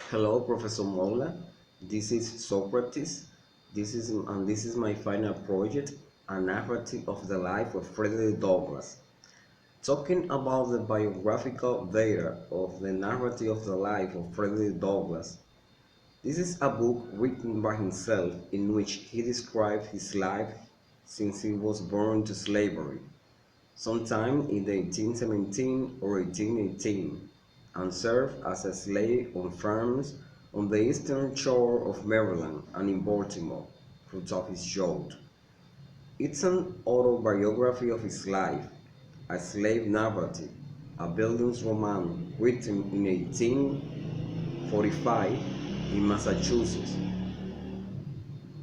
Hello, Professor Mola. This is Socrates. This is my final project, a narrative of the life of Frederick Douglass. Talking about the biographical data of the narrative of the life of Frederick Douglass. This is a book written by himself in which he describes his life since he was born to slavery, sometime in the 1817 or 1818, and served as a slave on farms on the eastern shore of Maryland and in Baltimore throughout his youth. It's an autobiography of his life, a slave narrative, a bildungsroman written in 1845 in Massachusetts,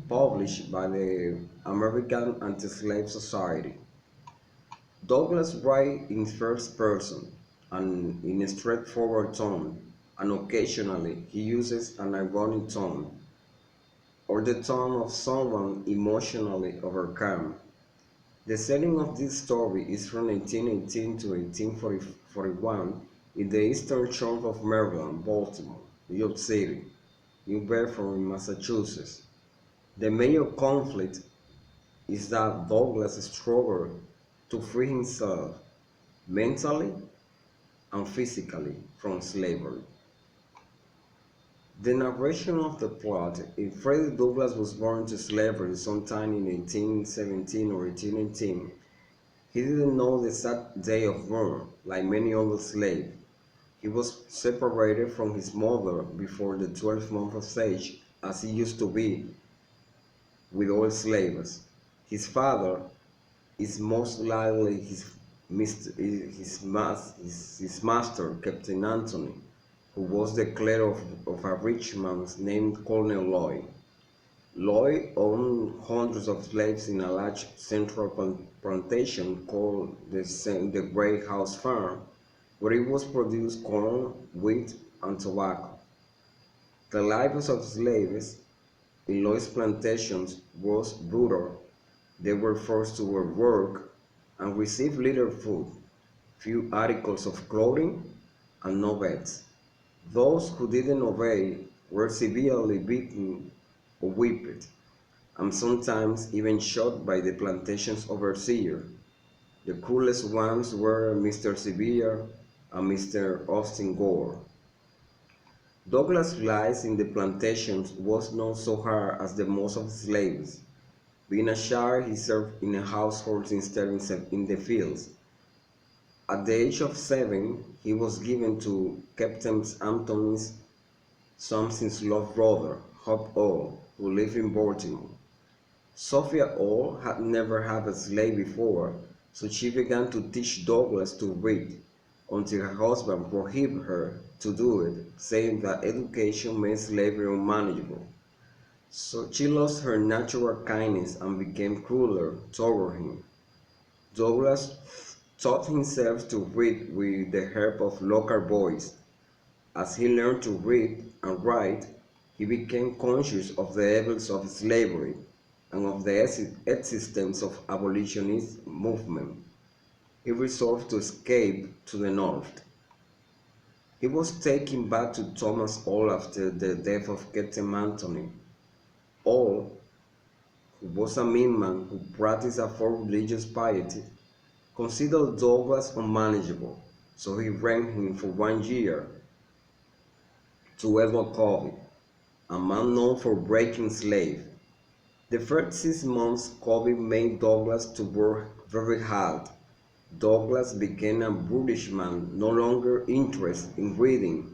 published by the American Anti-Slave Society. Douglas writes in first person and in a straightforward tone, and occasionally he uses an ironic tone, or the tone of someone emotionally overcome. The setting of this story is from 1818 to 1841 in the eastern shore of Maryland, Baltimore, New York City, New Bedford, Massachusetts. The major conflict is that Douglas struggled to free himself mentally and physically from slavery. The narration of the plot: if Frederick Douglass was born to slavery sometime in 1817 or 1818, he didn't know the exact day of birth, like many other slaves. He was separated from his mother before the 12th month of age, as he used to be with all slaves. His father is most likely his master, Captain Anthony, who was the clerk of a rich man named Colonel Lloyd. Lloyd owned hundreds of slaves in a large central plantation called the Great House Farm, where it was produced corn, wheat, and tobacco. The lives of slaves in Lloyd's plantations was brutal. They were forced to work and receive little food, few articles of clothing, and no beds. Those who didn't obey were severely beaten or whipped, and sometimes even shot by the plantation's overseer. The cruelest ones were Mr. Sevier and Mr. Austin Gore. Douglas' life in the plantations was not so hard as the most of the slaves. Being a child, he served in a household instead in the fields. At the age of 7, he was given to Captain Anthony's Something's love brother, Hope O, who lived in Baltimore. Sophia O had never had a slave before, so she began to teach Douglas to read, until her husband prohibited her to do it, saying that education made slavery unmanageable. So she lost her natural kindness and became crueler toward him. Douglas taught himself to read with the help of local boys. As he learned to read and write, he became conscious of the evils of slavery and of the existence of abolitionist movement. He resolved to escape to the north. He was taken back to Thomas Hall after the death of Captain Anthony. Hall, who was a mean man who practiced a form of religious piety, considered Douglas unmanageable, so he ran him for 1 year to Edward Covey, a man known for breaking slaves. The first 6 months, Covey made Douglas to work very hard. Douglas became a brutish man, no longer interested in reading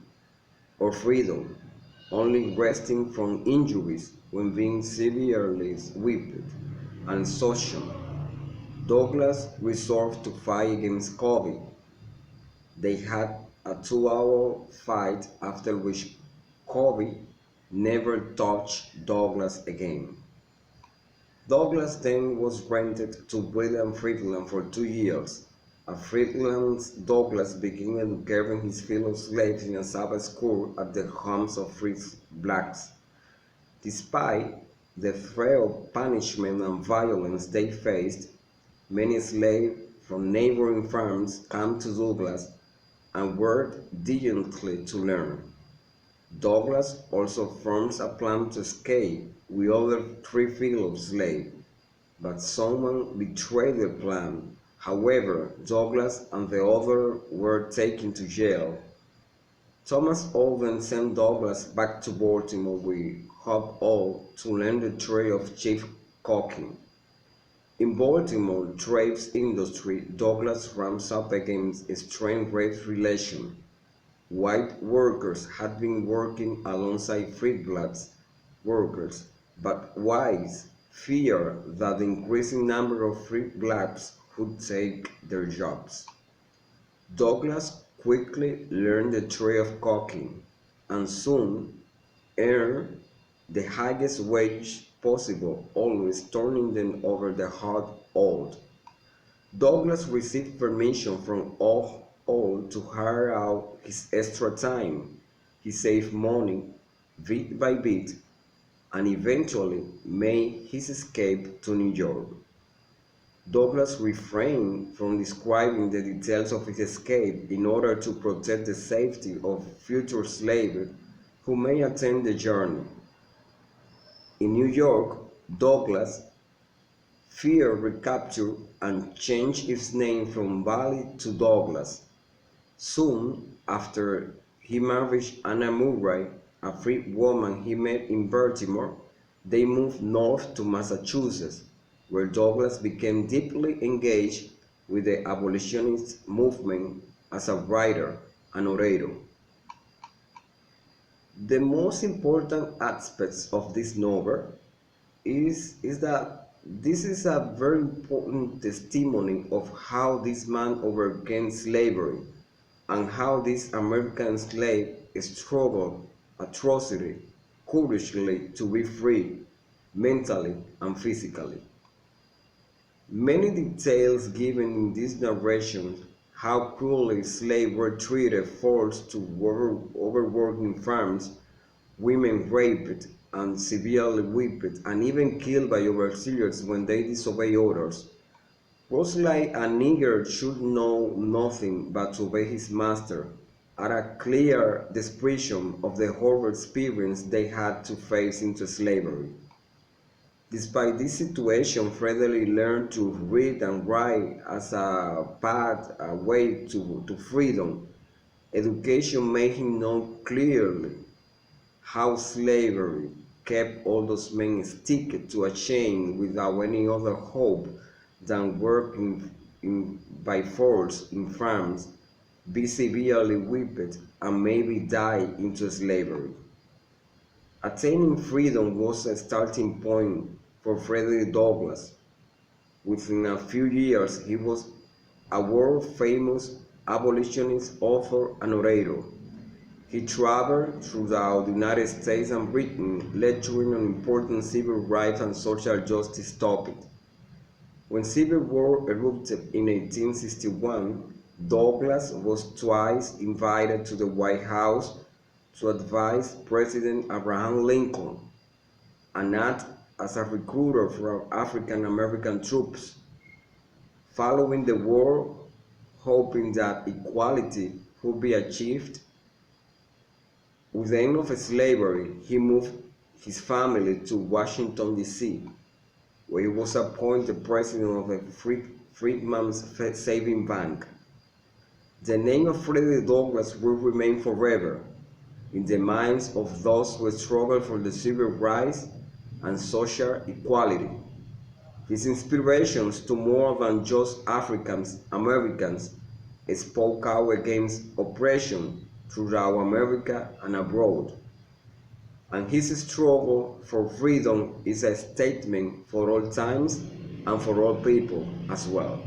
or freedom, only resting from injuries when being severely whipped and exhaustion. Douglas resolved to fight against Covey. They had a 2-hour fight, after which Covey never touched Douglas again. Douglas then was rented to William Freeland for 2 years. At Freeland's, Douglas began educating his fellow slaves in a Sabbath school at the homes of free blacks. Despite the threat of punishment and violence they faced, many slaves from neighboring farms came to Douglas and worked diligently to learn. Douglas also forms a plan to escape with other three fellow slaves, but someone betrayed the plan. However, Douglas and the other were taken to jail. Thomas Alden sent Douglas back to Baltimore with Hope All to learn the trade of chief cooking. In Baltimore Trave's industry, Douglas ramps up against strained race relations. White workers had been working alongside free-black workers, but whites feared that the increasing number of free blacks would take their jobs. Douglas quickly learned the trade of cooking and soon earned the highest wage possible, always turning them over the hot old. Douglas received permission from all to hire out his extra time. He saved money bit by bit and eventually made his escape to New York. Douglas refrained from describing the details of his escape in order to protect the safety of future slaves who may attempt the journey. In New York, Douglas feared recapture and changed its name from Valley to Douglas. Soon after, he married Anna Murray, a free woman he met in Baltimore. They moved north to Massachusetts, where Douglas became deeply engaged with the abolitionist movement as a writer and orator. The most important aspects of this novel is that this is a very important testimony of how this man overcame slavery and how this American slave struggled atrociously, courageously to be free, mentally and physically. Many details given in this narration, how cruelly slaves were treated, forced to overwork in farms, women raped and severely whipped, and even killed by overseers when they disobey orders, was like a nigger should know nothing but to obey his master, are a clear description of the horrible experience they had to face into slavery. Despite this situation, Frederick learned to read and write as a path, a way to freedom. Education made him know clearly how slavery kept all those men stick to a chain without any other hope than working by force in farms, be severely whipped, and maybe die into slavery. Attaining freedom was a starting point for Frederick Douglass. Within a few years, he was a world-famous abolitionist author and orator. He traveled throughout the United States and Britain, lecturing on important civil rights and social justice topics. When Civil War erupted in 1861, Douglas was twice invited to the White House to advise President Abraham Lincoln and act as a recruiter for African American troops. Following the war, hoping that equality would be achieved, with the end of slavery, he moved his family to Washington, D.C., where he was appointed president of the Freedmen's Saving Bank. The name of Frederick Douglass will remain forever in the minds of those who struggled for the civil rights and social equality. His inspirations to more than just Africans Americans spoke out against oppression throughout America and abroad. And his struggle for freedom is a statement for all times and for all people as well.